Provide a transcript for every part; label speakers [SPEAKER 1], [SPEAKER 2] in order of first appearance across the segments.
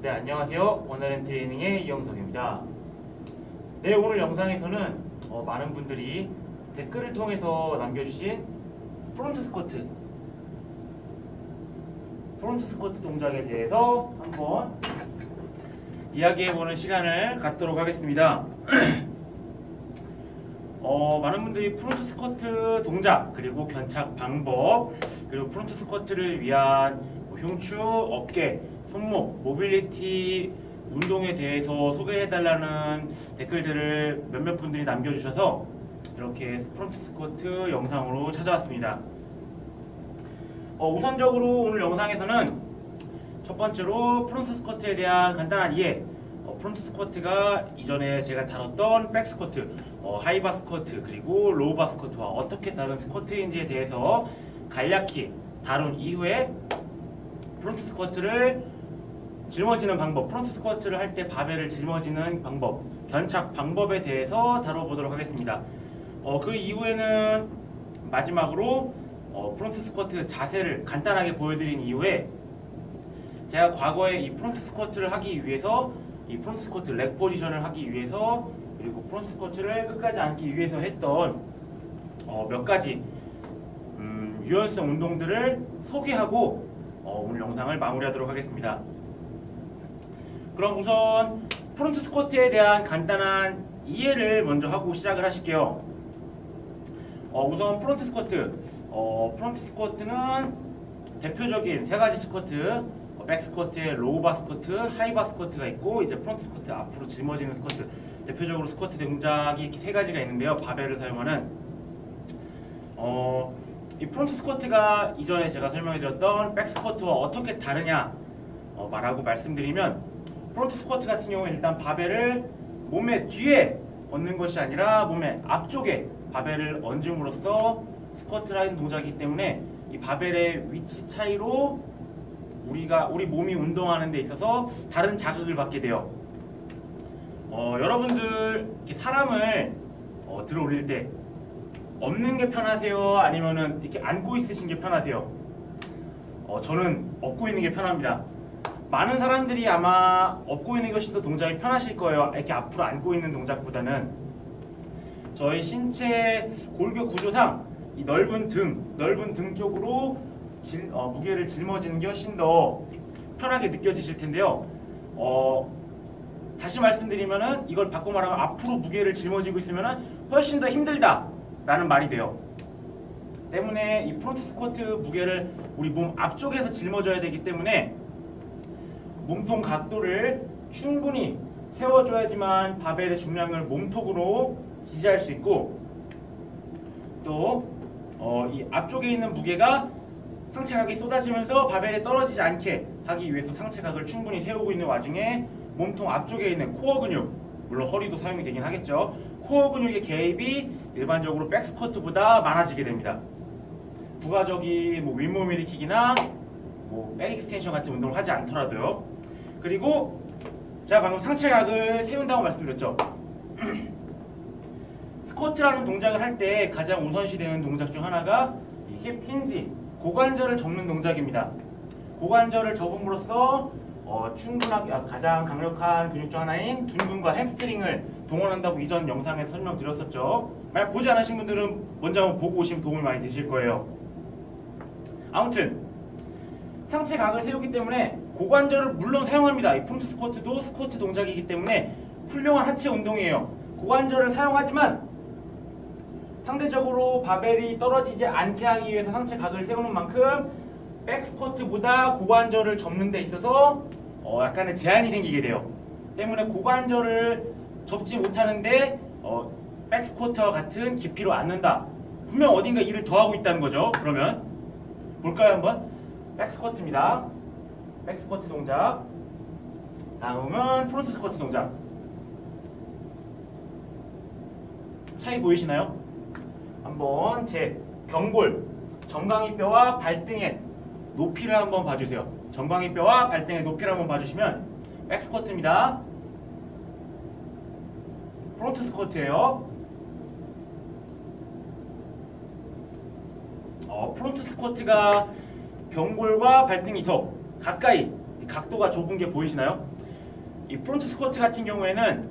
[SPEAKER 1] 네, 안녕하세요. 원활한 트레이닝의 이영석입니다. 네, 오늘 영상에서는 많은 분들이 댓글을 통해서 남겨주신 프론트 스쿼트 동작에 대해서 한번 이야기해보는 시간을 갖도록 하겠습니다. 많은 분들이 프론트 스쿼트 동작, 그리고 견착 방법, 그리고 프론트 스쿼트를 위한 흉추, 어깨, 손목, 모빌리티 운동에 대해서 소개해달라는 댓글들을 몇몇 분들이 남겨주셔서 이렇게 프론트 스쿼트 영상으로 찾아왔습니다. 우선적으로 오늘 영상에서는 첫 번째로 프론트 스쿼트에 대한 간단한 이해, 프론트 스쿼트가 이전에 제가 다뤘던 백 스쿼트, 하이바 스쿼트, 그리고 로우바 스쿼트와 어떻게 다른 스쿼트인지에 대해서 간략히 다룬 이후에 프론트 스쿼트를 짊어지는 방법, 프론트 스쿼트를 할 때 바벨을 짊어지는 방법, 견착 방법에 대해서 다뤄보도록 하겠습니다. 그 이후에는 마지막으로 프론트 스쿼트 자세를 간단하게 보여드린 이후에 제가 과거에 이 프론트 스쿼트를 하기 위해서 이 프론트 스쿼트 렉 포지션을 하기 위해서 그리고 프론트 스쿼트를 끝까지 앉기 위해서 했던 몇 가지 유연성 운동들을 소개하고 오늘 영상을 마무리하도록 하겠습니다. 그럼 우선 프론트 스쿼트에 대한 간단한 이해를 먼저 하고 시작을 하실게요. 우선 프론트 스쿼트는 대표적인 세 가지 스쿼트, 백 스쿼트에 로우바 스쿼트, 하이바 스쿼트가 있고 이제 프론트 스쿼트, 앞으로 짊어지는 스쿼트, 대표적으로 스쿼트 동작이 이렇게 세 가지가 있는데요. 바벨을 사용하는 이 프론트 스쿼트가 이전에 제가 설명해드렸던 백 스쿼트와 어떻게 다르냐 말하고 말씀드리면, 프론트 스쿼트 같은 경우에 일단 바벨을 몸의 뒤에 얹는 것이 아니라 몸의 앞쪽에 바벨을 얹음으로써 스쿼트를 하는 동작이기 때문에 이 바벨의 위치 차이로 우리 몸이 운동하는 데 있어서 다른 자극을 받게 돼요. 여러분들 이렇게 사람을 들어 올릴 때 엎는 게 편하세요? 아니면은 이렇게 안고 있으신 게 편하세요? 저는 엎고 있는 게 편합니다. 많은 사람들이 아마 엎고 있는 것이 더 동작이 편하실 거예요. 이렇게 앞으로 안고 있는 동작보다는. 저희 신체 골격 구조상 이 넓은 등 쪽으로 무게를 짊어지는 게 훨씬 더 편하게 느껴지실 텐데요. 다시 말씀드리면은 이걸 바꿔 말하면 앞으로 무게를 짊어지고 있으면은 훨씬 더 힘들다 라는 말이 돼요. 때문에 이 프론트 스쿼트 무게를 우리 몸 앞쪽에서 짊어져야 되기 때문에 몸통 각도를 충분히 세워줘야지만 바벨의 중량을 몸통으로 지지할 수 있고, 또 이 앞쪽에 있는 무게가 상체각이 쏟아지면서 바벨에 떨어지지 않게 하기 위해서 상체각을 충분히 세우고 있는 와중에 몸통 앞쪽에 있는 코어 근육, 물론 허리도 사용이 되긴 하겠죠. 코어 근육의 개입이 일반적으로 백 스쿼트보다 많아지게 됩니다. 부가적인 윗몸 일으키기나 백 익스텐션 같은 운동을 하지 않더라도요. 그리고 제가 방금 상체각을 세운다고 말씀드렸죠. 스쿼트라는 동작을 할 때 가장 우선시되는 동작 중 하나가 힙 힌지, 고관절을 접는 동작입니다. 고관절을 접음으로써 충분하게 가장 강력한 근육 중 하나인 둔근과 햄스트링을 동원한다고 이전 영상에서 설명드렸었죠. 만약 보지 않으신 분들은 먼저 한번 보고 오시면 도움이 많이 되실 거예요. 아무튼 상체 각을 세우기 때문에 고관절을 물론 사용합니다. 이 프론트 스쿼트도 스쿼트 동작이기 때문에 훌륭한 하체 운동이에요. 고관절을 사용하지만 상대적으로 바벨이 떨어지지 않게 하기 위해서 상체 각을 세우는 만큼 백 스쿼트보다 고관절을 접는 데 있어서 약간의 제한이 생기게 돼요. 때문에 고관절을 접지 못하는데 백 스쿼트와 같은 깊이로 앉는다. 분명 어딘가 일을 더 하고 있다는 거죠. 그러면 볼까요 한번? 백 스쿼트입니다. 백 스쿼트 동작. 다음은 프론트 스쿼트 동작. 차이 보이시나요? 한번 제 경골, 정강이뼈와 발등의 높이를 한번 봐주세요. 정강이뼈와 발등의 높이를 한번 봐주시면 백 스쿼트입니다. 프론트 스쿼트예요. 프론트 스쿼트가 경골과 발등이 더 가까이 각도가 좁은 게 보이시나요? 이 프론트 스쿼트 같은 경우에는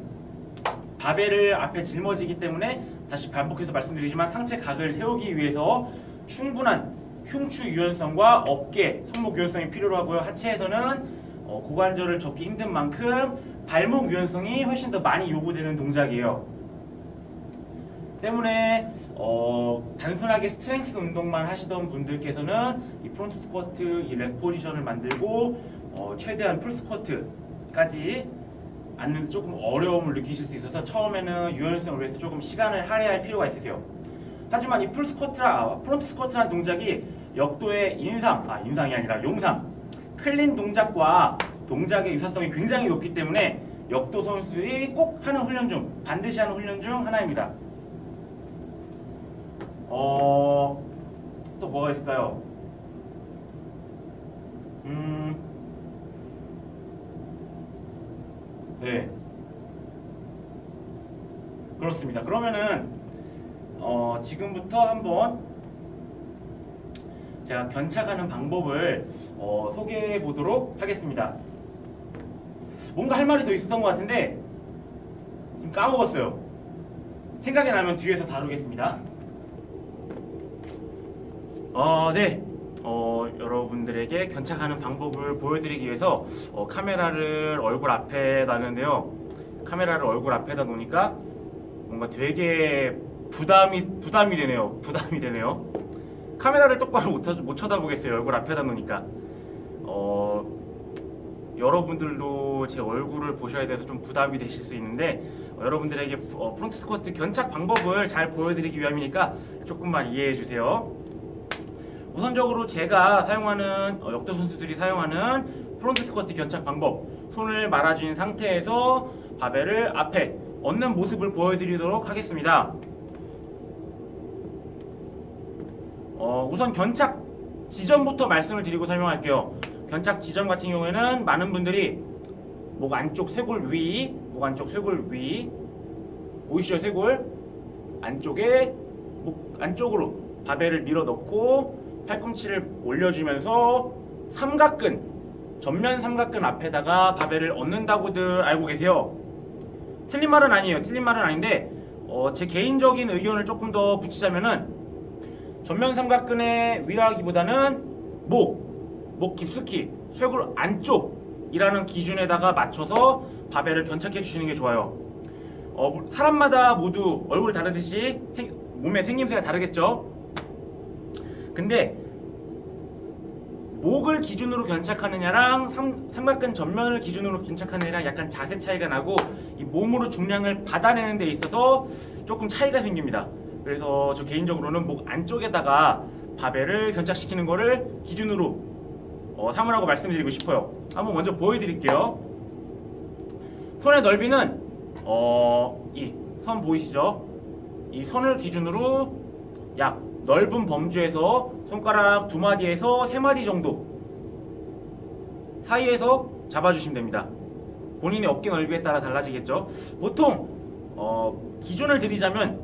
[SPEAKER 1] 바벨을 앞에 짊어지기 때문에 다시 반복해서 말씀드리지만 상체 각을 세우기 위해서 충분한 흉추 유연성과 어깨, 손목 유연성이 필요로 하고요. 하체에서는 고관절을 접기 힘든 만큼 발목 유연성이 훨씬 더 많이 요구되는 동작이에요. 때문에 단순하게 스트렝스 운동만 하시던 분들께서는 이 프론트 스쿼트 이 렉 포지션을 만들고 최대한 풀 스쿼트까지 앉는 조금 어려움을 느끼실 수 있어서 처음에는 유연성을 위해서 조금 시간을 할애할 필요가 있으세요. 하지만 이 프론트 스쿼트라는 동작이 역도의 인상이 아니라 용상, 클린 동작과 동작의 유사성이 굉장히 높기 때문에 역도 선수들이 꼭 하는 훈련 중, 반드시 하는 훈련 중 하나입니다. 또 뭐가 있을까요? 네. 그렇습니다. 그러면은 지금부터 한번 제가 견착하는 방법을 소개해 보도록 하겠습니다. 뭔가 할 말이 더 있었던 것 같은데 지금 까먹었어요. 생각이 나면 뒤에서 다루겠습니다. 네. 여러분들에게 견착하는 방법을 보여드리기 위해서 카메라를 얼굴 앞에 놨는데요. 카메라를 얼굴 앞에다 놓으니까 뭔가 되게 부담이 되네요. 카메라를 똑바로 못 쳐다보겠어요. 얼굴 앞에다 놓으니까. 여러분들도 제 얼굴을 보셔야 돼서 좀 부담이 되실 수 있는데 여러분들에게 프론트 스쿼트 견착 방법을 잘 보여드리기 위함이니까 조금만 이해해 주세요. 우선적으로 제가 사용하는 역도 선수들이 사용하는 프론트 스쿼트 견착 방법, 손을 말아준 상태에서 바벨을 앞에 얹는 모습을 보여드리도록 하겠습니다. 우선 견착 지점부터 말씀을 드리고 설명할게요. 견착 지점 같은 경우에는 많은 분들이 목 안쪽 쇄골 위 보이시죠? 쇄골 안쪽에 목 안쪽으로 바벨을 밀어 넣고 팔꿈치를 올려주면서 전면 삼각근 앞에다가 바벨을 얹는다고들 알고 계세요. 틀린 말은 아니에요. 틀린 말은 아닌데 제 개인적인 의견을 조금 더 붙이자면은 전면 삼각근의 위라기보다는 목 깊숙이 쇄골 안쪽이라는 기준에다가 맞춰서 바벨을 견착해 주시는 게 좋아요. 사람마다 모두 얼굴 다르듯이 몸의 생김새가 다르겠죠. 근데 목을 기준으로 견착하느냐랑 삼각근 전면을 기준으로 견착하느냐랑 약간 자세 차이가 나고 이 몸으로 중량을 받아내는 데 있어서 조금 차이가 생깁니다. 그래서 저 개인적으로는 목 안쪽에다가 바벨을 견착시키는 거를 기준으로 삼으라고 말씀드리고 싶어요. 한번 먼저 보여드릴게요. 손의 넓이는 이 선 보이시죠? 이 선을 기준으로 약 넓은 범주에서 손가락 2마디에서 3마디 정도 사이에서 잡아주시면 됩니다. 본인의 어깨 넓이에 따라 달라지겠죠. 보통 기준을 드리자면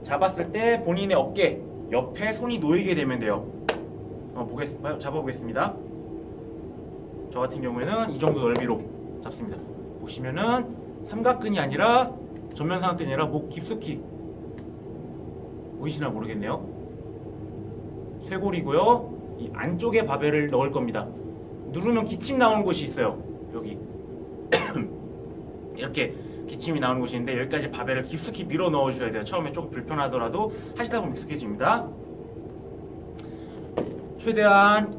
[SPEAKER 1] 잡았을 때 본인의 어깨 옆에 손이 놓이게 되면 돼요. 잡아보겠습니다. 저 같은 경우에는 이 정도 넓이로 잡습니다. 보시면은 삼각근이 아니라 전면 삼각근이 아니라 목 깊숙이 보이시나 모르겠네요. 쇄골이고요. 이 안쪽에 바벨을 넣을 겁니다. 누르면 기침 나오는 곳이 있어요. 여기 이렇게 기침이 나오는 곳이 있는데 여기까지 바벨을 깊숙이 밀어 넣어 주셔야 돼요. 처음에 조금 불편하더라도 하시다 보면 익숙해집니다. 최대한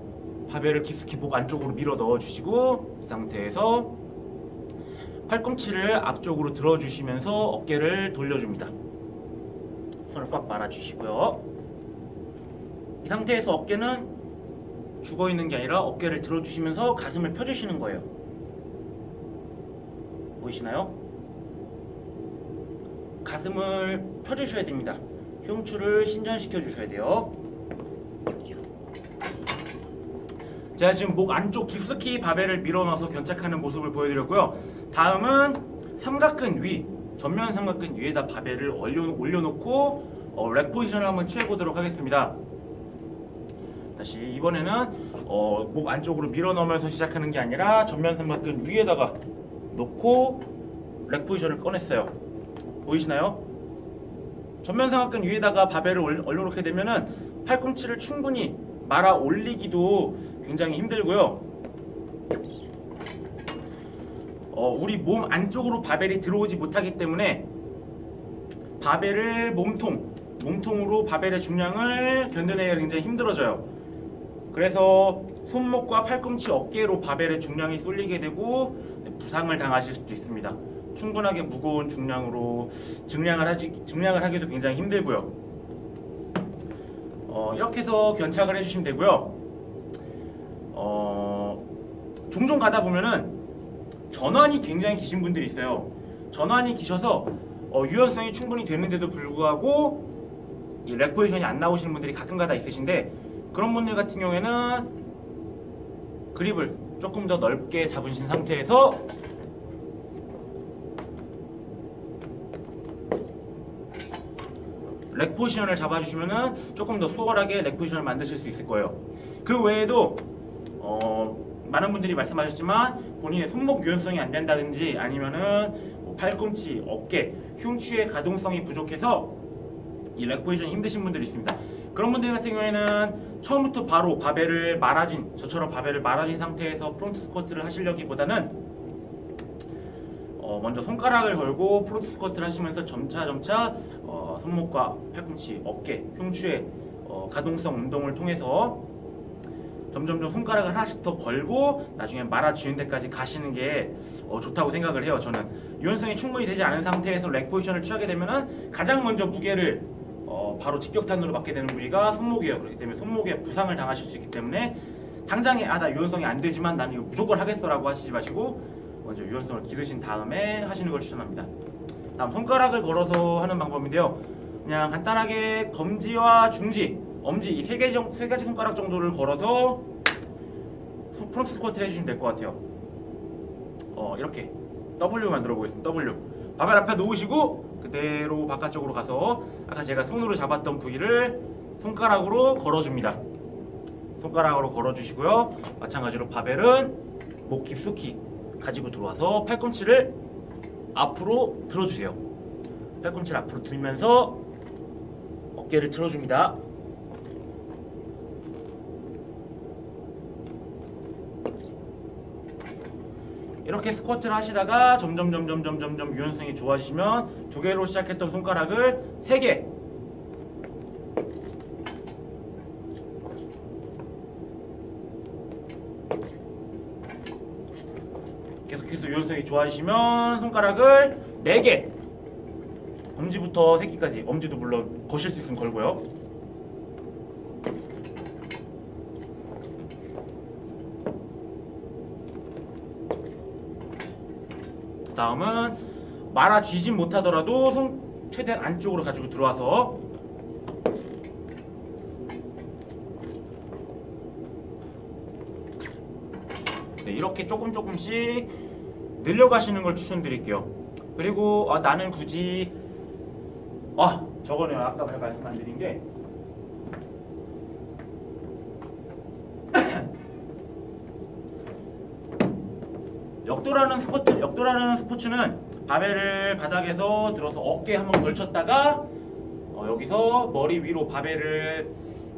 [SPEAKER 1] 바벨을 깊숙이 목 안쪽으로 밀어 넣어 주시고 이 상태에서 팔꿈치를 앞쪽으로 들어 주시면서 어깨를 돌려줍니다. 손을 꽉 말아 주시고요. 이 상태에서 어깨는 죽어 있는 게 아니라 어깨를 들어 주시면서 가슴을 펴 주시는 거예요. 보이시나요? 가슴을 펴 주셔야 됩니다. 흉추를 신전시켜 주셔야 돼요. 제가 지금 목 안쪽 깊숙이 바벨을 밀어넣어서 견착하는 모습을 보여드렸고요. 다음은 삼각근 위, 전면 삼각근 위에다 바벨을 올려놓고 렉 포지션을 한번 취해보도록 하겠습니다. 다시 이번에는 목 안쪽으로 밀어넣으면서 시작하는 게 아니라 전면 삼각근 위에다가 놓고 렉 포지션을 꺼냈어요. 보이시나요? 전면삼각근 위에다가 바벨을 올려놓게 되면은 팔꿈치를 충분히 말아 올리기도 굉장히 힘들고요. 우리 몸 안쪽으로 바벨이 들어오지 못하기 때문에 바벨을 몸통으로 바벨의 중량을 견뎌내기가 굉장히 힘들어져요. 그래서 손목과 팔꿈치, 어깨로 바벨의 중량이 쏠리게 되고 부상을 당하실 수도 있습니다. 충분하게 무거운 중량으로 증량을 하기도 굉장히 힘들고요. 이렇게 해서 견착을 해주시면 되고요. 종종 가다 보면은 전완이 굉장히 기신 분들이 있어요. 전완이 기셔서 유연성이 충분히 되는데도 불구하고 이 렉 포지션이 안 나오시는 분들이 가끔가다 있으신데, 그런 분들 같은 경우에는 그립을 조금 더 넓게 잡으신 상태에서 렉 포지션을 잡아주시면은 조금 더 수월하게 렉 포지션을 만드실 수 있을 거예요. 그 외에도 많은 분들이 말씀하셨지만 본인의 손목 유연성이 안 된다든지 아니면은 팔꿈치, 어깨, 흉추의 가동성이 부족해서 이 렉 포지션이 힘드신 분들이 있습니다. 그런 분들 같은 경우에는 처음부터 바로 바벨을 저처럼 바벨을 말아진 상태에서 프론트 스쿼트를 하시려기보다는 먼저 손가락을 걸고 프론트 스쿼트를 하시면서 점차 손목과 팔꿈치, 어깨, 흉추의 가동성 운동을 통해서 점점 손가락을 하나씩 더 걸고 나중에 말아주는 데까지 가시는 게 좋다고 생각을 해요. 저는 유연성이 충분히 되지 않은 상태에서 렉 포지션을 취하게 되면은 가장 먼저 무게를 바로 직격탄으로 받게 되는 부위가 손목이에요. 그렇기 때문에 손목에 부상을 당하실 수 있기 때문에 당장에 나 유연성이 안 되지만 나는 이거 무조건 하겠어 라고 하시지 마시고 먼저 유연성을 기르신 다음에 하시는 걸 추천합니다. 다음 손가락을 걸어서 하는 방법인데요. 그냥 간단하게 검지와 중지, 엄지 이 세 가지 손가락 정도를 걸어서 프론트 스쿼트를 해주시면 될 것 같아요. 이렇게 W 만들어 보겠습니다. W. 바벨 앞에 놓으시고 그대로 바깥쪽으로 가서 아까 제가 손으로 잡았던 부위를 손가락으로 걸어줍니다. 손가락으로 걸어주시고요. 마찬가지로 바벨은 목 깊숙이 가지고 들어와서 팔꿈치를 앞으로 들어주세요. 팔꿈치를 앞으로 들면서 어깨를 틀어줍니다. 이렇게 스쿼트를 하시다가 점점 유연성이 좋아지시면 두 개로 시작했던 손가락을 세 개, 계속해서 유연성이 좋아지시면 손가락을 4개, 엄지부터 새끼까지, 엄지도 물론 거실 수 있으면 걸고요. 다음은 말아쥐진 못하더라도 손 최대한 안쪽으로 가지고 들어와서 이렇게 조금씩 늘려가시는 걸 추천드릴게요. 그리고 나는 굳이 저거는 아까 말씀 안 드린 게 역도라는 스포츠는 바벨을 바닥에서 들어서 어깨에 한번 걸쳤다가 여기서 머리 위로 바벨을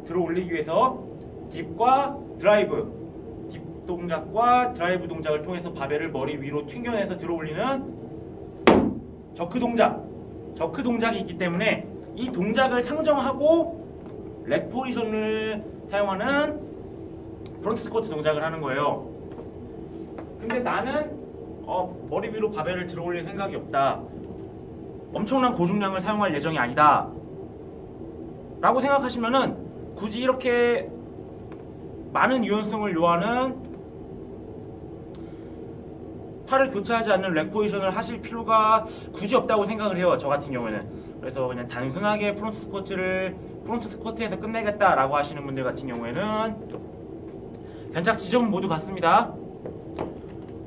[SPEAKER 1] 들어 올리기 위해서 딥과 드라이브, 딥 동작과 드라이브 동작을 통해서 바벨을 머리 위로 튕겨내서 들어 올리는 저크 동작이 있기 때문에 이 동작을 상정하고 렉 포지션을 사용하는 프론트 스쿼트 동작을 하는 거예요. 근데 나는 머리 위로 바벨을 들어 올릴 생각이 없다, 엄청난 고중량을 사용할 예정이 아니다 라고 생각하시면은 굳이 이렇게 많은 유연성을 요하는 팔을 교차하지 않는 렉 포지션을 하실 필요가 굳이 없다고 생각을 해요, 저 같은 경우에는. 그래서 그냥 단순하게 프론트 스쿼트에서 끝내겠다 라고 하시는 분들 같은 경우에는 견착 지점은 모두 같습니다.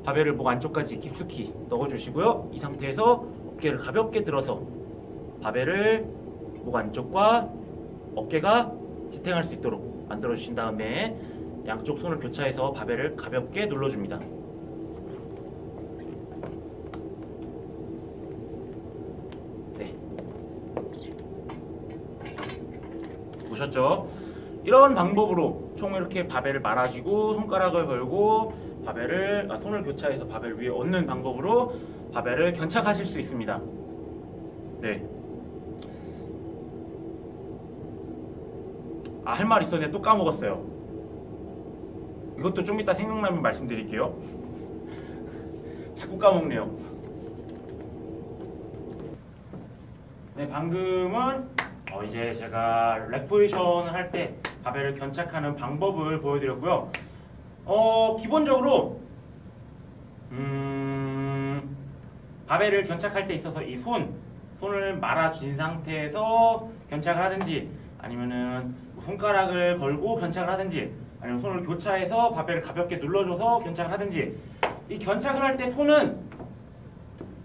[SPEAKER 1] 바벨을 목 안쪽까지 깊숙이 넣어주시고요. 이 상태에서 어깨를 가볍게 들어서 바벨을 목 안쪽과 어깨가 지탱할 수 있도록 만들어 주신 다음에 양쪽 손을 교차해서 바벨을 가볍게 눌러줍니다. 보셨죠? 이런 방법으로 총 이렇게 바벨을 말아주고 손가락을 걸고 손을 교차해서 바벨 위에 얹는 방법으로 바벨을 견착하실 수 있습니다. 네. 할 말 있었는데 또 까먹었어요. 이것도 좀 이따 생각나면 말씀드릴게요. 자꾸 까먹네요. 네, 방금은 이제 제가 렉 포지션을 할 때 바벨을 견착하는 방법을 보여드렸고요. 기본적으로 바벨을 견착할 때 있어서 이 손을 말아준 상태에서 견착을 하든지, 아니면은 손가락을 걸고 견착을 하든지, 아니면 손을 교차해서 바벨을 가볍게 눌러줘서 견착을 하든지, 이 견착을 할 때 손은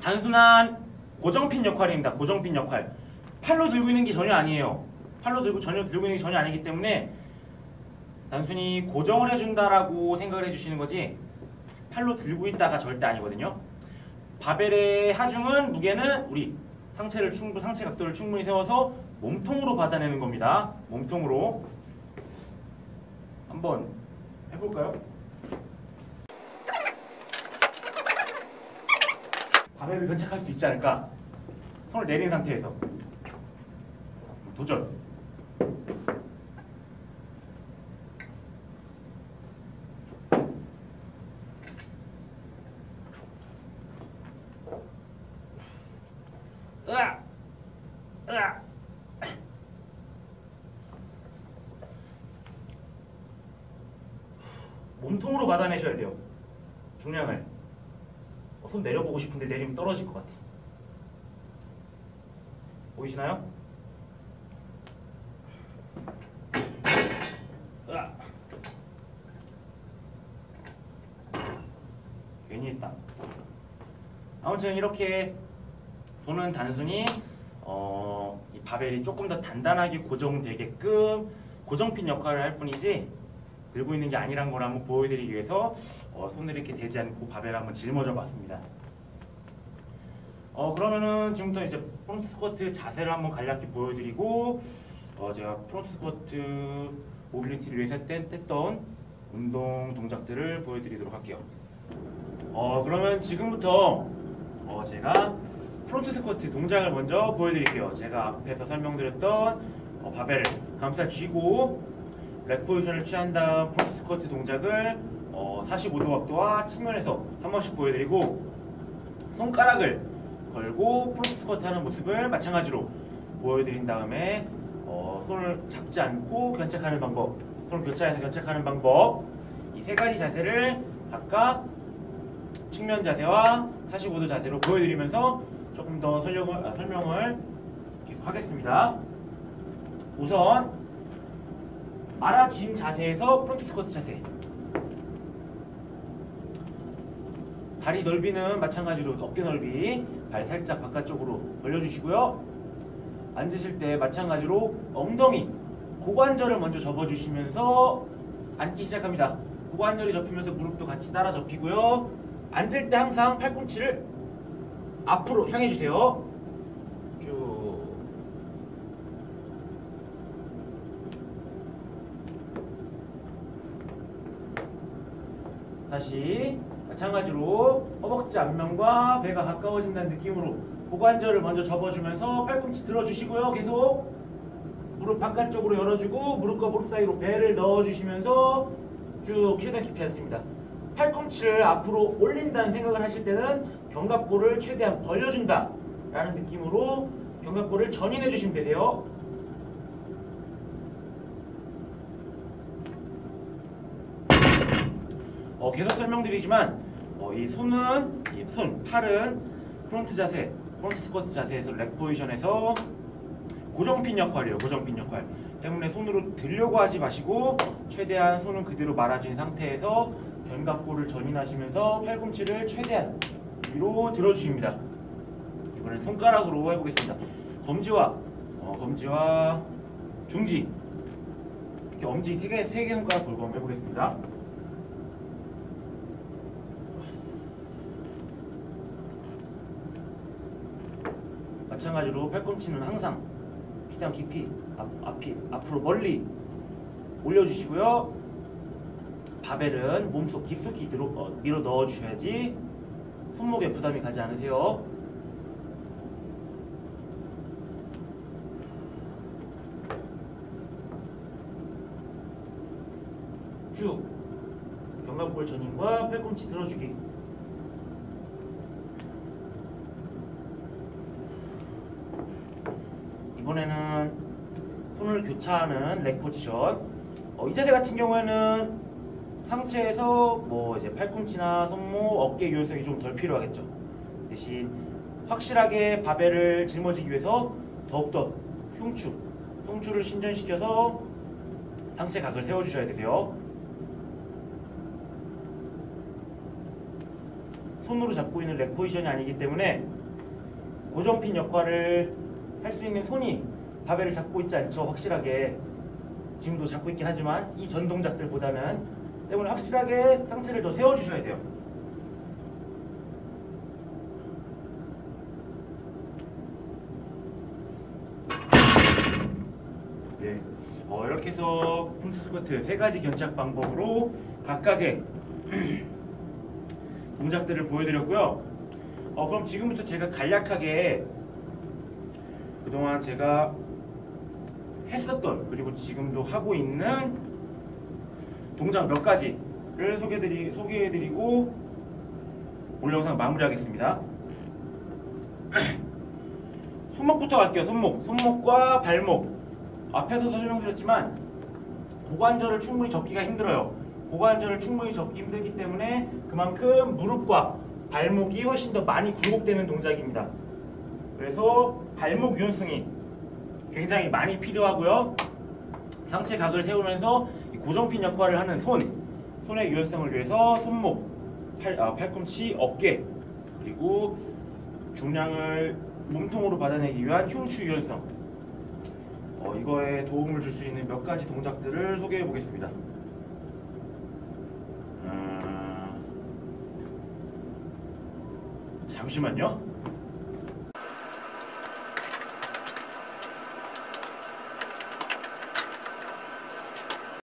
[SPEAKER 1] 단순한 고정핀 역할입니다. 고정핀 역할. 팔로 들고 있는 게 전혀 아니에요. 팔로 들고 있는 게 전혀 아니기 때문에 단순히 고정을 해준다라고 생각을 해주시는 거지, 팔로 들고 있다가 절대 아니거든요. 바벨의 하중은, 무게는 우리 상체 각도를 충분히 세워서 몸통으로 받아내는 겁니다. 몸통으로. 한번 해볼까요? 바벨을 견착할 수 있지 않을까? 손을 내린 상태에서 도전. 으악! 으악! 몸통으로 받아내셔야 돼요. 중량을. 손 내려보고 싶은데 내리면 떨어질 것 같아. 보이시나요? 으악! 괜히 했다. 아무튼 이렇게 손은 단순히 이 바벨이 조금 더 단단하게 고정되게끔 고정핀 역할을 할 뿐이지, 들고 있는 게 아니란 걸 한번 보여드리기 위해서 손을 이렇게 대지 않고 바벨을 한번 짊어져 봤습니다. 그러면은 지금부터 이제 프론트 스쿼트 자세를 한번 간략히 보여드리고, 제가 프론트 스쿼트 모빌리티를 위해서 했던 운동 동작들을 보여드리도록 할게요. 그러면 지금부터 제가 프론트 스쿼트 동작을 먼저 보여드릴게요. 제가 앞에서 설명드렸던 바벨을 감싸 쥐고 렉 포지션을 취한 다음 프론트 스쿼트 동작을 45도 각도와 측면에서 한 번씩 보여드리고, 손가락을 걸고 프론트 스쿼트 하는 모습을 마찬가지로 보여드린 다음에 손을 잡지 않고 견착하는 방법, 손을 교차해서 견착하는 방법, 이 세 가지 자세를 각각 측면 자세와 45도 자세로 보여드리면서 조금 더 설명을 계속 하겠습니다. 우선 말아쥔 자세에서 프론트 스쿼트 자세. 다리 넓이는 마찬가지로 어깨 넓이, 발 살짝 바깥쪽으로 벌려주시고요. 앉으실 때 마찬가지로 엉덩이, 고관절을 먼저 접어주시면서 앉기 시작합니다. 고관절이 접히면서 무릎도 같이 따라 접히고요. 앉을 때 항상 팔꿈치를 앞으로 향해 주세요. 쭉. 다시 마찬가지로 허벅지 앞면과 배가 가까워진다는 느낌으로 고관절을 먼저 접어주면서 팔꿈치 들어주시고요. 계속 무릎 바깥쪽으로 열어주고 무릎과 무릎 사이로 배를 넣어주시면서 쭉 최대한 깊이 앉습니다. 팔꿈치를 앞으로 올린다는 생각을 하실 때는 견갑골을 최대한 벌려준다 라는 느낌으로 견갑골을 전인해 주시면 되세요. 계속 설명드리지만 이 팔은 프론트 자세, 프론트 스쿼트 자세에서 렉 포지션에서 고정핀 역할이에요. 고정핀 역할 때문에 손으로 들려고 하지 마시고 최대한 손은 그대로 말아준 상태에서 견갑골을 전인하시면서 팔꿈치를 최대한 위로 들어주십니다. 이번엔 손가락으로 해보겠습니다. 검지와 중지, 이렇게 엄지 세 개 손가락 걸고 한번 해보겠습니다. 마찬가지로 팔꿈치는 항상 최대한 깊이 앞으로 멀리 올려주시고요. 바벨은 몸속 깊숙이 밀어 넣어주셔야지 손목에 부담이 가지 않으세요. 쭉 견갑골 전인과 팔꿈치 들어주기. 이번에는 손을 교차하는 leg 포지션. 이 자세 같은 경우에는 상체에서 뭐 이제 팔꿈치나 손목, 어깨 유연성이 좀 덜 필요하겠죠. 대신 확실하게 바벨을 짊어지기 위해서 더욱더 흉추를 신전시켜서 상체 각을 세워주셔야 되세요. 손으로 잡고 있는 leg 포지션이 아니기 때문에 고정핀 역할을 할 수 있는 손이 바벨을 잡고 있지 않죠. 확실하게 지금도 잡고 있긴 하지만 이 전 동작들보다는 때문에 확실하게 상체를 더 세워주셔야 돼요. 네, 이렇게 해서 프론트 스쿼트 3가지 견착 방법으로 각각의 동작들을 보여드렸고요. 그럼 지금부터 제가 간략하게 그동안 제가 했었던 그리고 지금도 하고 있는 동작 몇 가지를 소개해드리고 오늘 영상 마무리하겠습니다. 손목부터 갈게요. 손목과 발목. 앞에서도 설명드렸지만 고관절을 충분히 접기가 힘들어요. 고관절을 충분히 접기 힘들기 때문에 그만큼 무릎과 발목이 훨씬 더 많이 굴곡되는 동작입니다. 그래서 발목 유연성이 굉장히 많이 필요하고요. 상체 각을 세우면서 고정핀 역할을 하는 손의 유연성을 위해서 손목, 팔꿈치, 어깨 그리고 중량을 몸통으로 받아내기 위한 흉추 유연성, 이거에 도움을 줄 수 있는 몇 가지 동작들을 소개해 보겠습니다. 잠시만요.